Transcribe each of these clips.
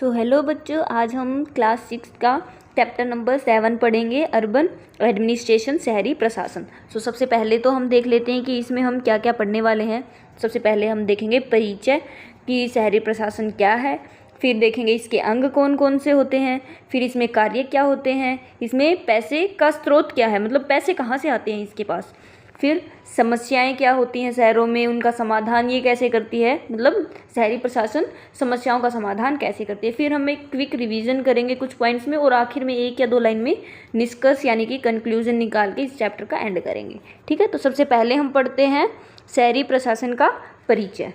So hello बच्चों, आज हम क्लास 6 का चैप्टर नंबर 7 पढ़ेंगे, अर्बन एडमिनिस्ट्रेशन, शहरी प्रशासन। सो सबसे पहले तो हम देख लेते हैं कि इसमें हम क्या क्या पढ़ने वाले हैं। सबसे पहले हम देखेंगे परिचय कि शहरी प्रशासन क्या है, फिर देखेंगे इसके अंग कौन कौन से होते हैं, फिर इसमें कार्य क्या होते हैं, इसमें पैसे का स्रोत क्या है, मतलब पैसे कहाँ से आते हैं इसके पास, फिर समस्याएं क्या होती हैं शहरों में, उनका समाधान ये कैसे करती है, मतलब शहरी प्रशासन समस्याओं का समाधान कैसे करती है। फिर हम एक क्विक रिवीजन करेंगे कुछ पॉइंट्स में, और आखिर में 1 या 2 लाइन में निष्कर्ष यानी कि कंक्लूजन निकाल के इस चैप्टर का एंड करेंगे। ठीक है, तो सबसे पहले हम पढ़ते हैं शहरी प्रशासन का परिचय।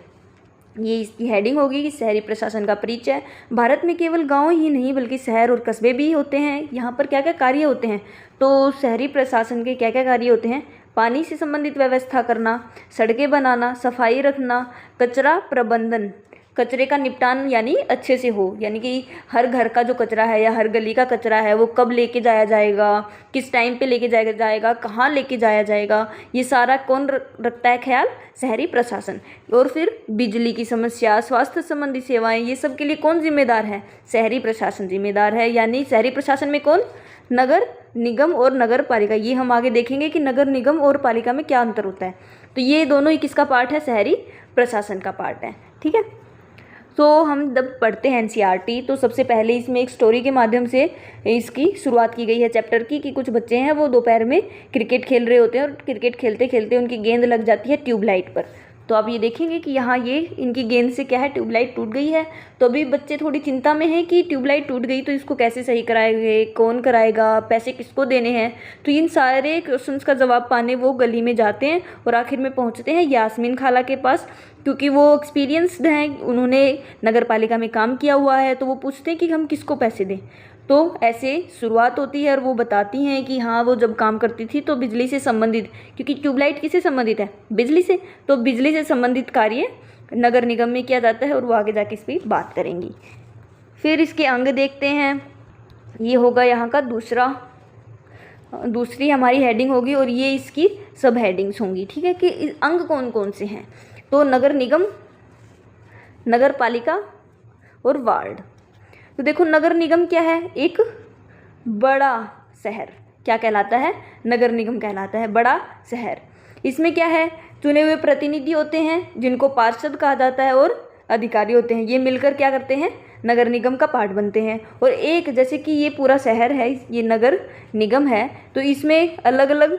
ये इसकी हेडिंग होगी कि शहरी प्रशासन का परिचय। भारत में केवल गांव ही नहीं बल्कि शहर और कस्बे भी होते हैं। यहाँ पर क्या क्या कार्य होते हैं, तो शहरी प्रशासन के क्या क्या कार्य होते हैं। पानी से संबंधित व्यवस्था करना, सड़कें बनाना, सफाई रखना, कचरा प्रबंधन, कचरे का निपटान यानी अच्छे से हो, यानी कि हर घर का जो कचरा है या हर गली का कचरा है वो कब लेके जाया जाएगा, किस टाइम पे लेके जाया जाएगा, कहाँ लेके जाया जाएगा, ये सारा कौन रखता है ख्याल, शहरी प्रशासन। और फिर बिजली की समस्या, स्वास्थ्य संबंधी सेवाएं, ये सब के लिए कौन जिम्मेदार है, शहरी प्रशासन जिम्मेदार है। यानी शहरी प्रशासन में कौन, नगर निगम और नगर पालिका। ये हम आगे देखेंगे कि नगर निगम और पालिका में क्या अंतर होता है। तो ये दोनों ही किसका पार्ट है, शहरी प्रशासन का पार्ट है। ठीक है, तो हम जब पढ़ते हैं एनसीईआरटी, तो सबसे पहले इसमें एक स्टोरी के माध्यम से इसकी शुरुआत की गई है चैप्टर की, कि कुछ बच्चे हैं वो दोपहर में क्रिकेट खेल रहे होते हैं और क्रिकेट खेलते खेलते उनकी गेंद लग जाती है ट्यूबलाइट पर। तो आप ये देखेंगे कि यहाँ ये इनकी गेंद से क्या है, ट्यूबलाइट टूट गई है। तो अभी बच्चे थोड़ी चिंता में हैं कि ट्यूबलाइट टूट गई तो इसको कैसे सही कराएंगे, कौन कराएगा, पैसे किसको देने हैं। तो इन सारे क्वेश्चंस का जवाब पाने वो गली में जाते हैं और आखिर में पहुँचते हैं यास्मीन खाला के पास, क्योंकि वो एक्सपीरियंस्ड हैं, उन्होंने नगर पालिका में काम किया हुआ है। तो वो पूछते हैं कि हम किसको पैसे दें। तो ऐसे शुरुआत होती है और वो बताती हैं कि हाँ, वो जब काम करती थी तो बिजली से संबंधित, क्योंकि ट्यूबलाइट किससे संबंधित है, बिजली से, तो बिजली से संबंधित कार्य नगर निगम में किया जाता है, और वो आगे जाके इस पर बात करेंगी। फिर इसके अंग देखते हैं, ये होगा यहाँ का दूसरी हमारी हेडिंग होगी, और ये इसकी सब हेडिंग्स होंगी। ठीक है, कि अंग कौन कौन से हैं, तो नगर निगम, नगर पालिका और वार्ड। तो देखो, नगर निगम क्या है, एक बड़ा शहर क्या कहलाता है, नगर निगम कहलाता है, बड़ा शहर। इसमें क्या है, चुने हुए प्रतिनिधि होते हैं जिनको पार्षद कहा जाता है, और अधिकारी होते हैं, ये मिलकर क्या करते हैं, नगर निगम का पार्ट बनते हैं। और एक, जैसे कि ये पूरा शहर है, ये नगर निगम है, तो इसमें अलग अलग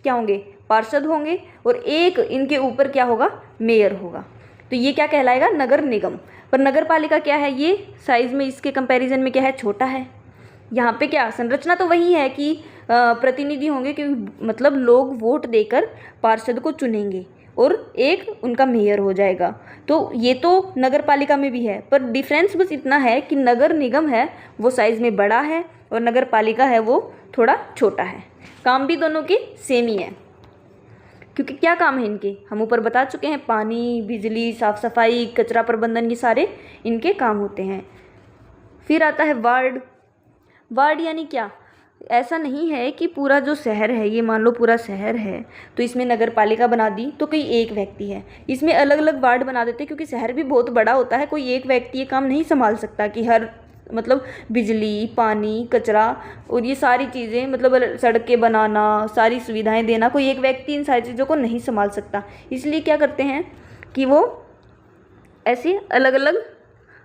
क्या होंगे, पार्षद होंगे, और एक इनके ऊपर क्या होगा, मेयर होगा। तो ये क्या कहलाएगा, नगर निगम। पर नगर पालिका क्या है, ये साइज में इसके कंपैरिजन में क्या है, छोटा है। यहाँ पे क्या संरचना तो वही है कि प्रतिनिधि होंगे, क्योंकि मतलब लोग वोट देकर पार्षद को चुनेंगे और एक उनका मेयर हो जाएगा। तो ये तो नगर पालिका में भी है, पर डिफरेंस बस इतना है कि नगर निगम है वो साइज में बड़ा है और नगर पालिका है वो थोड़ा छोटा है। काम भी दोनों के सेम ही है, क्योंकि क्या काम है इनके, हम ऊपर बता चुके हैं, पानी, बिजली, साफ सफाई, कचरा प्रबंधन, ये सारे इनके काम होते हैं। फिर आता है वार्ड। वार्ड यानी क्या, ऐसा नहीं है कि पूरा जो शहर है, ये मान लो पूरा शहर है तो इसमें नगर पालिका बना दी तो कोई एक व्यक्ति है, इसमें अलग अलग वार्ड बना देते हैं, क्योंकि शहर भी बहुत बड़ा होता है, कोई एक व्यक्ति ये काम नहीं संभाल सकता कि हर मतलब बिजली, पानी, कचरा और ये सारी चीज़ें, मतलब सड़कें बनाना, सारी सुविधाएं देना, कोई एक व्यक्ति इन सारी चीज़ों को नहीं संभाल सकता। इसलिए क्या करते हैं कि वो ऐसे अलग अलग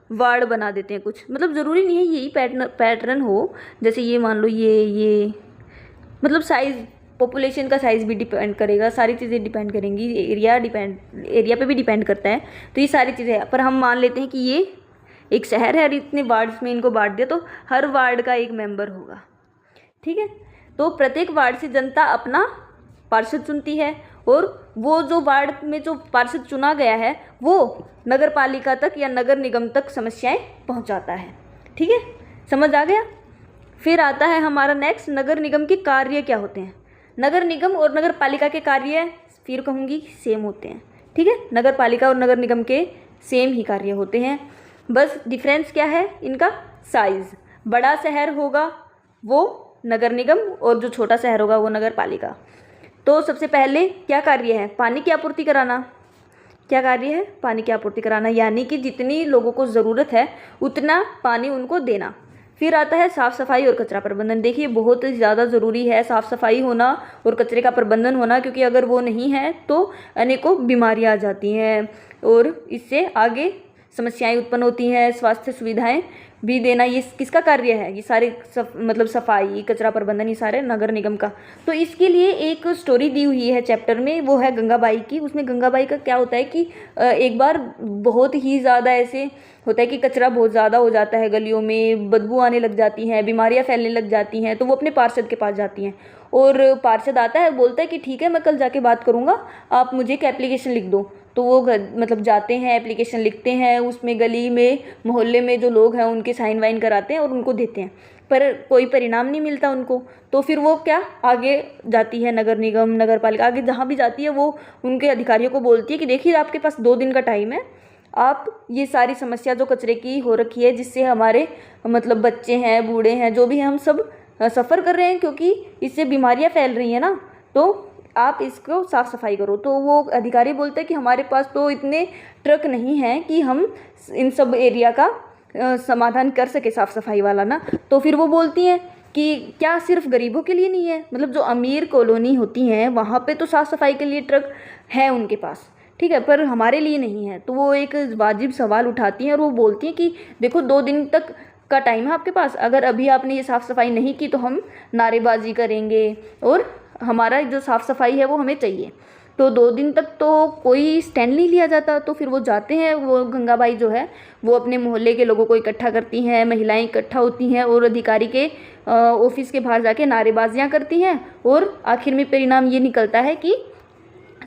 वार्ड बना देते हैं कुछ, मतलब ज़रूरी नहीं है यही पैटर्न हो। जैसे ये मान लो ये मतलब साइज़, पॉपुलेशन का साइज़ भी डिपेंड करेगा, सारी चीज़ें डिपेंड करेंगी, एरिया पे भी डिपेंड करता है। तो ये सारी चीज़ें, पर हम मान लेते हैं कि ये एक शहर है और इतने वार्ड्स में इनको बांट दिया, तो हर वार्ड का एक मेंबर होगा। ठीक है, तो प्रत्येक वार्ड से जनता अपना पार्षद चुनती है, और वो जो वार्ड में जो पार्षद चुना गया है वो नगर पालिका तक या नगर निगम तक समस्याएं पहुंचाता है। ठीक है, समझ आ गया। फिर आता है हमारा नेक्स्ट, नगर निगम के कार्य क्या होते हैं। नगर निगम और नगर पालिका के कार्य फिर कहूँगी सेम होते हैं। ठीक है, नगर पालिका और नगर निगम के सेम ही कार्य होते हैं, बस डिफरेंस क्या है इनका, साइज़। बड़ा शहर होगा वो नगर निगम और जो छोटा शहर होगा वो नगर पालिका। तो सबसे पहले क्या कार्य है, पानी की आपूर्ति कराना, क्या कार्य है? पानी की आपूर्ति कराना, यानी कि जितनी लोगों को ज़रूरत है उतना पानी उनको देना। फिर आता है साफ़ सफाई और कचरा प्रबंधन। देखिए बहुत ज़्यादा ज़रूरी है साफ़ सफाई होना और कचरे का प्रबंधन होना, क्योंकि अगर वो नहीं है तो अनेकों बीमारियां आ जाती हैं और इससे आगे समस्याएं उत्पन्न होती हैं। स्वास्थ्य सुविधाएं भी देना ये किसका कार्य है? ये सारे मतलब सफाई, कचरा प्रबंधन, ये सारे नगर निगम का। तो इसके लिए एक स्टोरी दी हुई है चैप्टर में, वो है गंगाबाई की। उसमें गंगाबाई का क्या होता है कि एक बार बहुत ही ज़्यादा ऐसे होता है कि कचरा बहुत ज़्यादा हो जाता है, गलियों में बदबू आने लग जाती हैं, बीमारियां फैलने लग जाती हैं। तो वो अपने पार्षद के पास जाती हैं और पार्षद आता है, बोलता है कि ठीक है मैं कल जाके बात करूँगा, आप मुझे एक एप्लीकेशन लिख दो। तो वो मतलब जाते हैं, एप्लीकेशन लिखते हैं, उसमें गली में मोहल्ले में जो लोग हैं उनके साइन वाइन कराते हैं और उनको देते हैं, पर कोई परिणाम नहीं मिलता उनको। तो फिर वो क्या आगे जाती है नगर निगम, नगर पालिका, आगे जहाँ भी जाती है वो उनके अधिकारियों को बोलती है कि देखिए आपके पास 2 दिन का टाइम है, आप ये सारी समस्या जो कचरे की हो रखी है, जिससे हमारे मतलब बच्चे हैं, बूढ़े हैं, जो भी हैं, हम सब सफ़र कर रहे हैं, क्योंकि इससे बीमारियां फैल रही हैं ना, तो आप इसको साफ़ सफाई करो। तो वो अधिकारी बोलते हैं कि हमारे पास तो इतने ट्रक नहीं हैं कि हम इन सब एरिया का समाधान कर सके साफ़ सफाई वाला ना। तो फिर वो बोलती हैं कि क्या सिर्फ गरीबों के लिए नहीं है, मतलब जो अमीर कॉलोनी होती हैं वहाँ पे तो साफ़ सफाई के लिए ट्रक है उनके पास, ठीक है, पर हमारे लिए नहीं है। तो वो एक वाजिब सवाल उठाती हैं और वो बोलती हैं कि देखो 2 दिन तक का टाइम है आपके पास, अगर अभी आपने ये साफ़ सफाई नहीं की तो हम नारेबाजी करेंगे और हमारा जो साफ़ सफाई है वो हमें चाहिए। तो 2 दिन तक तो कोई स्टैंड नहीं लिया जाता। तो फिर वो जाते हैं, वो गंगाबाई जो है वो अपने मोहल्ले के लोगों को इकट्ठा करती हैं, महिलाएं इकट्ठा होती हैं और अधिकारी के ऑफिस के बाहर जाके नारेबाजियां करती हैं और आखिर में परिणाम ये निकलता है कि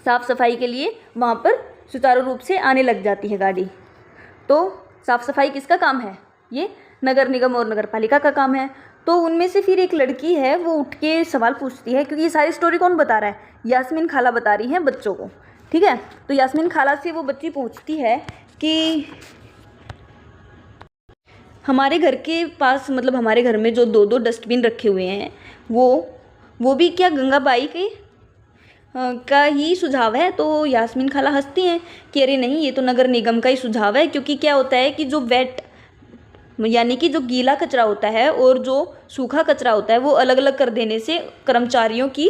साफ़ सफाई के लिए वहाँ पर सुचारू रूप से आने लग जाती है गाड़ी। तो साफ़ सफाई किसका काम है? ये नगर निगम और नगर पालिका का काम है। तो उनमें से फिर एक लड़की है, वो उठ के सवाल पूछती है, क्योंकि ये सारी स्टोरी कौन बता रहा है? यास्मीन खाला बता रही हैं बच्चों को, ठीक है। तो यास्मीन खाला से वो बच्ची पूछती है कि हमारे घर के पास, मतलब हमारे घर में जो 2-2 डस्टबिन रखे हुए हैं वो भी क्या गंगाबाई के का ही सुझाव है? तो यास्मीन खाला हंसती हैं कि अरे नहीं, ये तो नगर निगम का ही सुझाव है। क्योंकि क्या होता है कि जो वेट यानी कि जो गीला कचरा होता है और जो सूखा कचरा होता है वो अलग अलग कर देने से कर्मचारियों की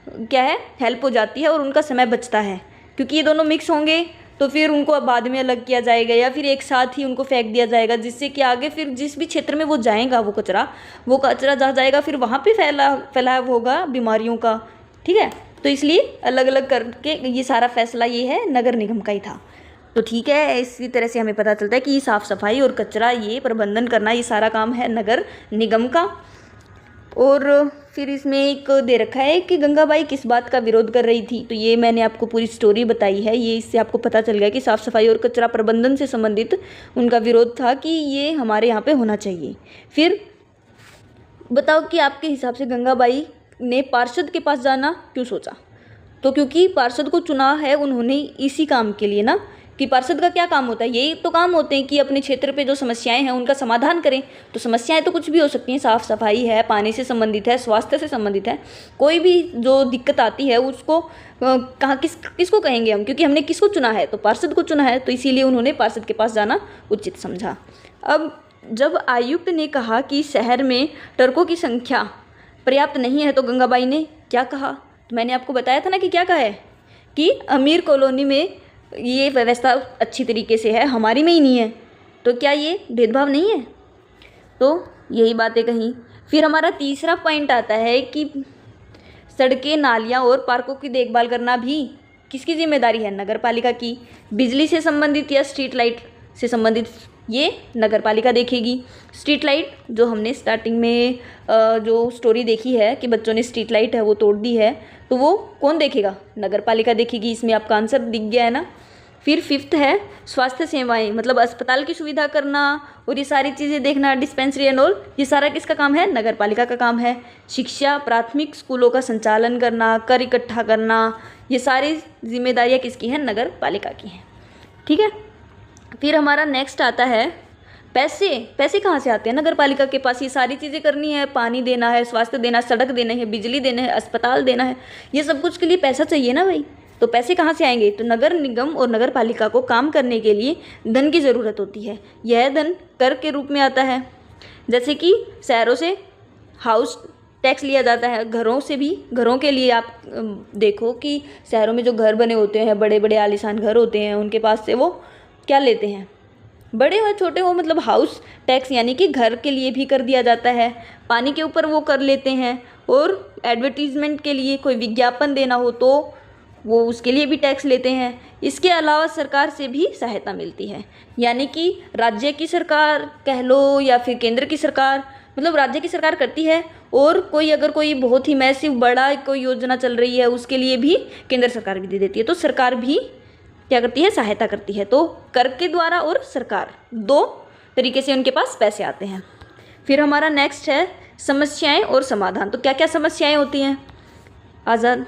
क्या है हेल्प हो जाती है और उनका समय बचता है। क्योंकि ये दोनों मिक्स होंगे तो फिर उनको बाद में अलग किया जाएगा या फिर एक साथ ही उनको फेंक दिया जाएगा, जिससे कि आगे फिर जिस भी क्षेत्र में वो जाएगा वो कचरा जहाँ जाएगा फिर वहाँ पे फैलाव होगा बीमारियों का, ठीक है। तो इसलिए अलग अलग करके ये सारा फैसला ये है नगर निगम का ही था। तो ठीक है, इसी तरह से हमें पता चलता है कि साफ़ सफाई और कचरा ये प्रबंधन करना ये सारा काम है नगर निगम का। और फिर इसमें एक दे रखा है कि गंगाबाई किस बात का विरोध कर रही थी। तो ये मैंने आपको पूरी स्टोरी बताई है, ये इससे आपको पता चल गया कि साफ़ सफाई और कचरा प्रबंधन से संबंधित उनका विरोध था कि ये हमारे यहाँ पे होना चाहिए। फिर बताओ कि आपके हिसाब से गंगाबाई ने पार्षद के पास जाना क्यों सोचा? तो क्योंकि पार्षद को चुना है उन्होंने इसी काम के लिए ना, कि पार्षद का क्या काम होता है? यही तो काम होते हैं कि अपने क्षेत्र पे जो समस्याएं हैं उनका समाधान करें। तो समस्याएं तो कुछ भी हो सकती हैं, साफ़ सफाई है, पानी से संबंधित है, स्वास्थ्य से संबंधित है, कोई भी जो दिक्कत आती है उसको कहाँ किसको कहेंगे हम? क्योंकि हमने किसको चुना है? तो पार्षद को चुना है, तो इसीलिए उन्होंने पार्षद के पास जाना उचित समझा। अब जब आयुक्त ने कहा कि शहर में ट्रकों की संख्या पर्याप्त नहीं है तो गंगाबाई ने क्या कहा? तो मैंने आपको बताया था ना कि क्या कहा है कि अमीर कॉलोनी में ये व्यवस्था अच्छी तरीके से है, हमारी में ही नहीं है, तो क्या ये भेदभाव नहीं है? तो यही बातें कहीं। फिर हमारा तीसरा पॉइंट आता है कि सड़कें, नालियाँ और पार्कों की देखभाल करना भी किसकी जिम्मेदारी है? नगर पालिका की। बिजली से संबंधित या स्ट्रीट लाइट से संबंधित ये नगर पालिका देखेगी। स्ट्रीट लाइट जो हमने स्टार्टिंग में जो स्टोरी देखी है कि बच्चों ने स्ट्रीट लाइट है वो तोड़ दी है, तो वो कौन देखेगा? नगर पालिका देखेगी। इसमें आपका आंसर दिख गया है ना। फिर 5th है स्वास्थ्य सेवाएं, मतलब अस्पताल की सुविधा करना और ये सारी चीज़ें देखना, डिस्पेंसरी एंड ऑल, ये सारा किसका काम है? नगर पालिका का काम है। शिक्षा, प्राथमिक स्कूलों का संचालन करना, कर इकट्ठा करना, ये सारी जिम्मेदारियाँ किसकी हैं? नगर पालिका की हैं, ठीक है। फिर हमारा नेक्स्ट आता है पैसे कहाँ से आते हैं? नगर पालिका के पास ये सारी चीज़ें करनी है, पानी देना है, स्वास्थ्य देना, सड़क देना है, बिजली देना है, अस्पताल देना है, ये सब कुछ के लिए पैसा चाहिए ना भाई। तो पैसे कहाँ से आएंगे? तो नगर निगम और नगर पालिका को काम करने के लिए धन की ज़रूरत होती है। यह धन कर के रूप में आता है। जैसे कि शहरों से हाउस टैक्स लिया जाता है, घरों से भी, घरों के लिए आप देखो कि शहरों में जो घर बने होते हैं, बड़े बड़े आलीशान घर होते हैं, उनके पास से वो क्या लेते हैं, बड़े हो छोटे हो, मतलब हाउस टैक्स यानी कि घर के लिए भी कर दिया जाता है। पानी के ऊपर वो कर लेते हैं, और एडवर्टीजमेंट के लिए कोई विज्ञापन देना हो तो वो उसके लिए भी टैक्स लेते हैं। इसके अलावा सरकार से भी सहायता मिलती है, यानी कि राज्य की सरकार कह लो या फिर केंद्र की सरकार, मतलब राज्य की सरकार करती है, और कोई अगर कोई बहुत ही मैसिव बड़ा कोई योजना चल रही है उसके लिए भी केंद्र सरकार भी दे देती है। तो सरकार भी क्या करती है? सहायता करती है। तो कर के द्वारा और सरकार, दो तरीके से उनके पास पैसे आते हैं। फिर हमारा नेक्स्ट है समस्याएं और समाधान। तो क्या क्या समस्याएं होती हैं?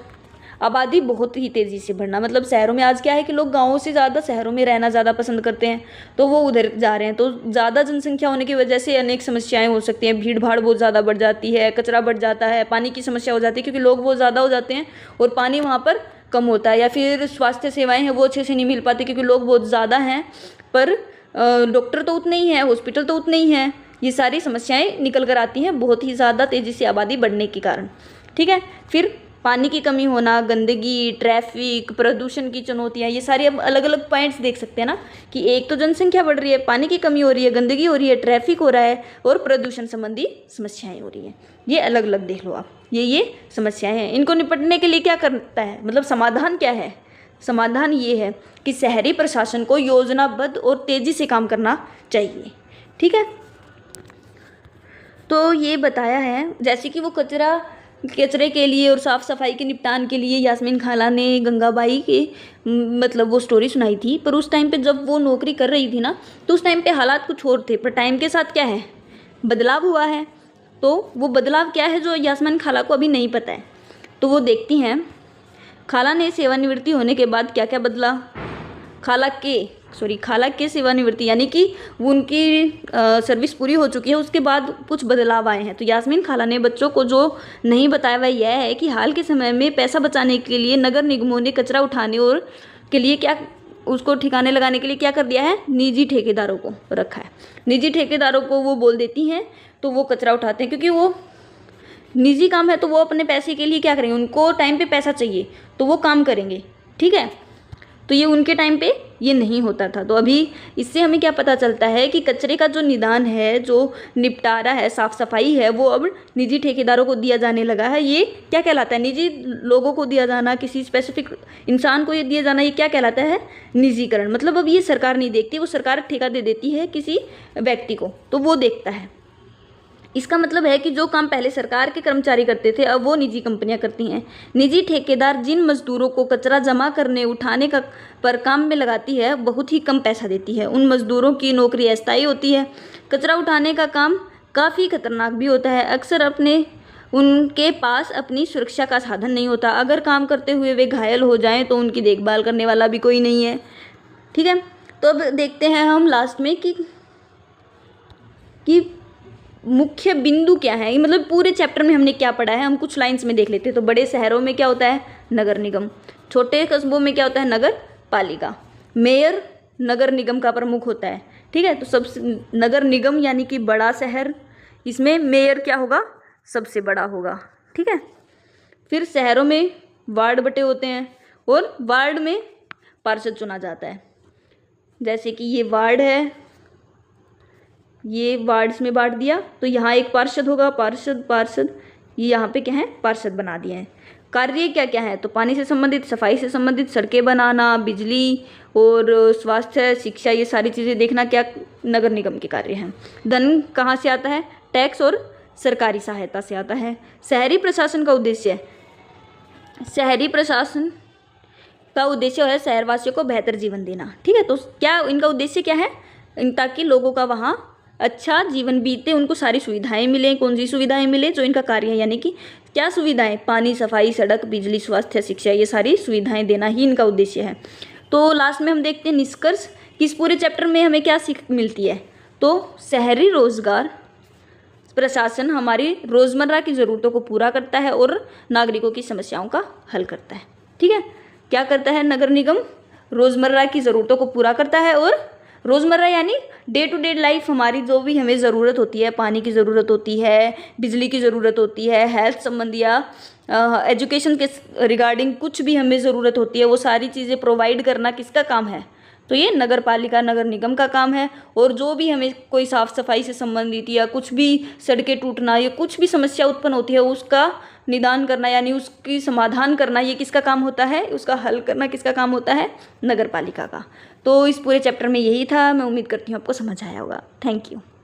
आबादी बहुत ही तेज़ी से बढ़ना, मतलब शहरों में आज क्या है कि लोग गाँवों से ज़्यादा शहरों में रहना ज़्यादा पसंद करते हैं, तो वो उधर जा रहे हैं। तो ज़्यादा जनसंख्या होने की वजह से अनेक समस्याएं हो सकती हैं। भीड़ भाड़ बहुत ज़्यादा बढ़ जाती है, कचरा बढ़ जाता है, पानी की समस्या हो जाती है क्योंकि लोग बहुत ज़्यादा हो जाते हैं और पानी वहाँ पर कम होता है, या फिर स्वास्थ्य सेवाएँ हैं वो अच्छे से नहीं मिल पाती क्योंकि लोग बहुत ज़्यादा हैं, पर डॉक्टर तो उतने ही हैं, हॉस्पिटल तो उतने ही हैं। ये सारी समस्याएं निकल कर आती हैं बहुत ही ज़्यादा तेज़ी से आबादी बढ़ने के कारण। ठीक है। फिर पानी की कमी होना, गंदगी, ट्रैफिक, प्रदूषण की चुनौतियाँ, ये सारी अब अलग अलग पॉइंट्स देख सकते हैं ना, कि एक तो जनसंख्या बढ़ रही है, पानी की कमी हो रही है, गंदगी हो रही है, ट्रैफिक हो रहा है और प्रदूषण संबंधी समस्याएं हो रही हैं। ये अलग अलग देख लो आप, ये समस्याएं हैं। इनको निपटने के लिए क्या करता है, मतलब समाधान क्या है? समाधान ये है कि शहरी प्रशासन को योजनाबद्ध और तेज़ी से काम करना चाहिए। ठीक है। तो ये बताया है, जैसे कि वो कचरे के लिए और साफ़ सफाई के निपटान के लिए यास्मीन खाला ने गंगाबाई के मतलब वो स्टोरी सुनाई थी, पर उस टाइम पे जब वो नौकरी कर रही थी ना, तो उस टाइम पे हालात कुछ और थे, पर टाइम के साथ क्या है, बदलाव हुआ है। तो वो बदलाव क्या है जो यास्मीन खाला को अभी नहीं पता है, तो वो देखती हैं खाला ने सेवानिवृत्ति होने के बाद क्या क्या बदला। खाला के सेवानिवृत्ति यानी कि उनकी सर्विस पूरी हो चुकी है, उसके बाद कुछ बदलाव आए हैं। तो यास्मीन खाला ने बच्चों को जो नहीं बताया वह यह है कि हाल के समय में पैसा बचाने के लिए नगर निगमों ने कचरा उठाने और के लिए क्या, उसको ठिकाने लगाने के लिए क्या कर दिया है, निजी ठेकेदारों को रखा है। निजी ठेकेदारों को वो बोल देती हैं तो वो कचरा उठाते हैं, क्योंकि वो निजी काम है तो वो अपने पैसे के लिए क्या करेंगे, उनको टाइम पे पैसा चाहिए तो वो काम करेंगे। ठीक है। तो ये उनके टाइम पे ये नहीं होता था। तो अभी इससे हमें क्या पता चलता है कि कचरे का जो निदान है, जो निपटारा है, साफ़ सफाई है, वो अब निजी ठेकेदारों को दिया जाने लगा है। ये क्या कहलाता है, निजी लोगों को दिया जाना, किसी स्पेसिफिक इंसान को ये दिया जाना, ये क्या कहलाता है, निजीकरण। मतलब अब ये सरकार नहीं देखती, वो सरकार ठेका दे देती है किसी व्यक्ति को, तो वो देखता है। इसका मतलब है कि जो काम पहले सरकार के कर्मचारी करते थे अब वो निजी कंपनियां करती हैं। निजी ठेकेदार जिन मजदूरों को कचरा जमा करने उठाने का पर काम में लगाती है बहुत ही कम पैसा देती है। उन मजदूरों की नौकरी अस्थायी होती है। कचरा उठाने का काम काफ़ी खतरनाक भी होता है। अक्सर उनके पास अपनी सुरक्षा का साधन नहीं होता। अगर काम करते हुए वे घायल हो जाएं तो उनकी देखभाल करने वाला भी कोई नहीं है। ठीक है। तो अब देखते हैं हम लास्ट में कि मुख्य बिंदु क्या है, मतलब पूरे चैप्टर में हमने क्या पढ़ा है, हम कुछ लाइंस में देख लेते हैं। तो बड़े शहरों में क्या होता है, नगर निगम। छोटे कस्बों में क्या होता है, नगर पालिका। मेयर नगर निगम का प्रमुख होता है। ठीक है। तो सबसे नगर निगम यानी कि बड़ा शहर, इसमें मेयर क्या होगा, सबसे बड़ा होगा। ठीक है। फिर शहरों में वार्ड बटे होते हैं और वार्ड में पार्षद चुना जाता है। जैसे कि ये वार्ड है, ये वार्ड्स में बांट दिया, तो यहाँ एक पार्षद होगा, पार्षद ये यहाँ पे क्या है, पार्षद बना दिए हैं। कार्य क्या क्या है, तो पानी से संबंधित, सफाई से संबंधित, सड़कें बनाना, बिजली और स्वास्थ्य, शिक्षा, ये सारी चीज़ें देखना क्या नगर निगम के कार्य हैं। धन कहाँ से आता है, टैक्स और सरकारी सहायता से आता है। शहरी प्रशासन का उद्देश्य, शहरी प्रशासन का उद्देश्य है शहरवासियों को बेहतर जीवन देना। ठीक है। तो क्या इनका उद्देश्य क्या है, ताकि लोगों का वहाँ अच्छा जीवन बीते, उनको सारी सुविधाएं मिलें। कौन सी सुविधाएं मिले, जो इनका कार्य है, यानी कि क्या सुविधाएं, पानी, सफाई, सड़क, बिजली, स्वास्थ्य, शिक्षा, ये सारी सुविधाएं देना ही इनका उद्देश्य है। तो लास्ट में हम देखते हैं निष्कर्ष कि इस पूरे चैप्टर में हमें क्या सीख मिलती है। तो शहरी रोजगार प्रशासन हमारी रोज़मर्रा की ज़रूरतों को पूरा करता है और नागरिकों की समस्याओं का हल करता है। ठीक है। क्या करता है नगर निगम? रोज़मर्रा की ज़रूरतों को पूरा करता है। और रोज़मर्रा यानी डे टू डे लाइफ, हमारी जो भी हमें ज़रूरत होती है, पानी की ज़रूरत होती है, बिजली की ज़रूरत होती है, हेल्थ संबंधी या एजुकेशन के रिगार्डिंग कुछ भी हमें ज़रूरत होती है, वो सारी चीज़ें प्रोवाइड करना किसका काम है? तो ये नगर पालिका, नगर निगम का काम है। और जो भी हमें कोई साफ़ सफाई से संबंधित या कुछ भी सड़कें टूटना या कुछ भी समस्या उत्पन्न होती है, उसका निदान करना यानी उसकी समाधान करना, ये किसका काम होता है? उसका हल करना किसका काम होता है? नगर पालिका का। तो इस पूरे चैप्टर में यही था। मैं उम्मीद करती हूँ आपको समझ आया होगा। Thank you.